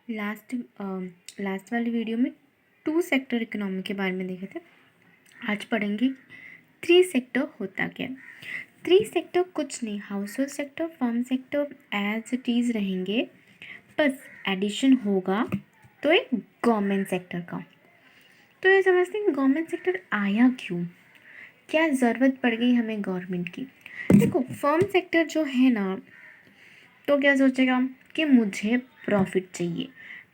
Last last वाली video में 2 sector economy के बारे में देखे थे। आज पढ़ेंगे 3 सेक्टर होता क्या। 3 सेक्टर कुछ नहीं, household sector, firm sector as it is रहेंगे, बस एडिशन होगा तो एक गवर्नमेंट सेक्टर का। तो ये समझते हैं गवर्नमेंट सेक्टर आया क्यों, क्या ज़रूरत पड़ गई हमें गवर्नमेंट की। देखो फर्म सेक्टर जो है ना, तो क्या सोचेगा कि मुझे प्रॉफिट चाहिए,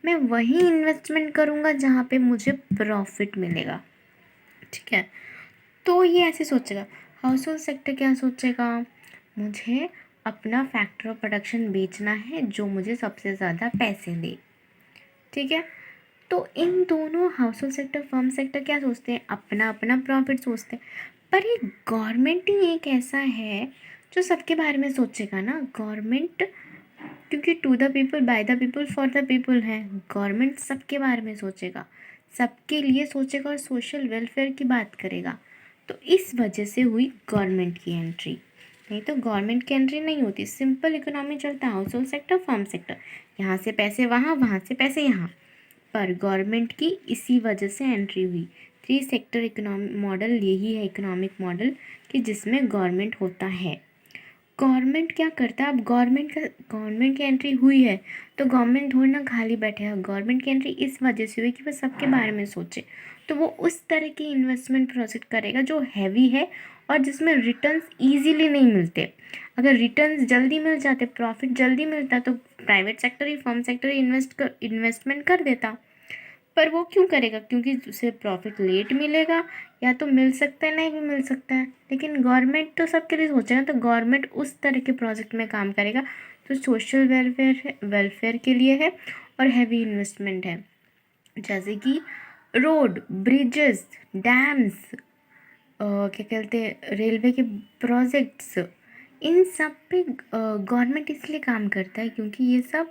मैं वही इन्वेस्टमेंट करूँगा जहाँ पे मुझे प्रॉफिट मिलेगा, ठीक है। तो ये ऐसे सोचेगा। हाउस होल्ड सेक्टर क्या सोचेगा, मुझे अपना फैक्टर ऑफ प्रोडक्शन बेचना है जो मुझे सबसे ज़्यादा पैसे दे, ठीक है। तो इन दोनों house hold sector firm sector क्या सोचते हैं, अपना अपना प्रॉफिट सोचते हैं। पर ये गवर्नमेंट ही एक ऐसा है जो सबके बारे में सोचेगा ना। गवर्नमेंट क्योंकि to the people by the people for the people है, गवर्नमेंट सबके बारे में सोचेगा, सबके लिए सोचेगा और सोशल वेलफेयर की बात करेगा। तो इस वजह से हुई गवर्नमेंट की एंट्री, नहीं तो गवर्नमेंट की एंट्री नहीं होती। सिंपल इकोनॉमी चलता, house hold sector firm sector, यहाँ से पैसे वहाँ, वहाँ से पैसे यहाँ। पर गवर्नमेंट की इसी वजह से एंट्री हुई। 3 सेक्टर इकोनॉमिक मॉडल यही है, इकोनॉमिक मॉडल कि जिसमें गवर्नमेंट होता है। गवर्नमेंट क्या करता है, अब गवर्नमेंट की एंट्री हुई है तो गवर्नमेंट थोड़ी ना खाली बैठेगा। गवर्नमेंट की एंट्री इस वजह से हुई कि वो सबके बारे में सोचे, तो वो उस तरह की इन्वेस्टमेंट प्रोजेक्ट करेगा जो हैवी है और जिसमें रिटर्न्स ईजीली नहीं मिलते। अगर रिटर्न्स जल्दी मिल जाते, प्रॉफिट जल्दी मिलता, तो प्राइवेट सेक्टर ही फर्म सेक्टर ही इन्वेस्टमेंट कर देता। पर वो क्यों करेगा, क्योंकि उसे प्रॉफिट लेट मिलेगा, या तो मिल सकता है नहीं भी मिल सकता है। लेकिन गवर्नमेंट तो सबके लिए सोचेगा, तो गवर्नमेंट उस तरह के प्रोजेक्ट में काम करेगा तो सोशल वेलफेयर के लिए है और हैवी इन्वेस्टमेंट है। जैसे कि रोड, ब्रिजेस, डैम्स, क्या कहते हैं, रेलवे के प्रोजेक्ट्स, इन सब पे गवर्नमेंट इसलिए काम करता है क्योंकि ये सब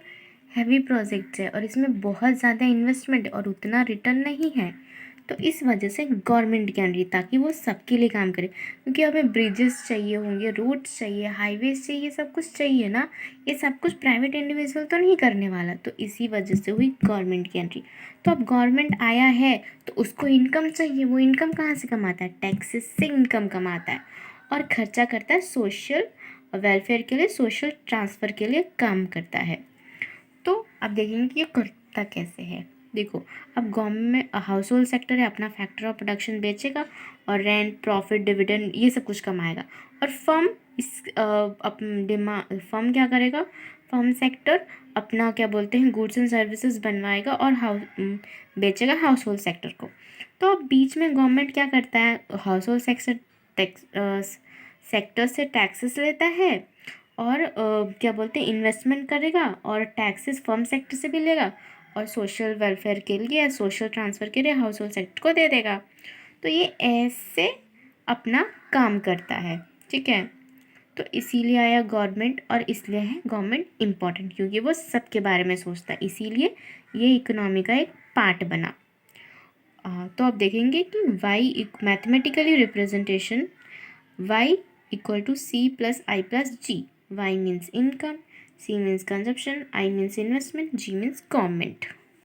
हैवी प्रोजेक्ट्स है और इसमें बहुत ज़्यादा इन्वेस्टमेंट है और उतना रिटर्न नहीं है। तो इस वजह से गवर्नमेंट की एंट्री, ताकि वो सबके लिए काम करे। क्योंकि हमें ब्रिजेस चाहिए होंगे, रोड्स चाहिए, हाईवेज चाहिए, ये सब कुछ चाहिए ना। ये सब कुछ प्राइवेट इंडिविजुअल तो नहीं करने वाला, तो इसी वजह से हुई गवर्नमेंट की एंट्री। तो अब गवर्नमेंट आया है तो उसको इनकम चाहिए, वो इनकम कहाँ से कमाता है, टैक्सेस से इनकम कमाता है और खर्चा करता है सोशल वेलफेयर के लिए, सोशल ट्रांसफ़र के लिए काम करता है। तो अब देखेंगे कि ये करता कैसे है। देखो अब गवर्नमेंट में हाउस होल्ड सेक्टर है, अपना फैक्टर ऑफ प्रोडक्शन बेचेगा और रेंट, प्रॉफिट, डिविडेंड ये सब कुछ कमाएगा। और फर्म फर्म क्या करेगा, फर्म सेक्टर अपना क्या बोलते हैं गुड्स एंड सर्विसेज बनवाएगा और बेचेगा हाउस होल्ड सेक्टर को। तो अब बीच में गवर्नमेंट क्या करता है, हाउस होल्ड सेक्टर से टैक्सेस लेता है और क्या बोलते हैं इन्वेस्टमेंट करेगा और टैक्सेस फर्म सेक्टर से भी लेगा और सोशल वेलफेयर के लिए, सोशल ट्रांसफ़र के लिए हाउस होल्ड सेक्टर को दे देगा। तो ये ऐसे अपना काम करता है, ठीक है। तो इसीलिए आया गवर्नमेंट और इसलिए है गवर्नमेंट इम्पॉर्टेंट, क्योंकि वो सबके बारे में सोचता है, इसीलिए ये इकोनॉमी का एक पार्ट बना। तो आप देखेंगे कि y mathematically representation y equal to c plus I plus g. Y means income, c means consumption, I means investment, g means government.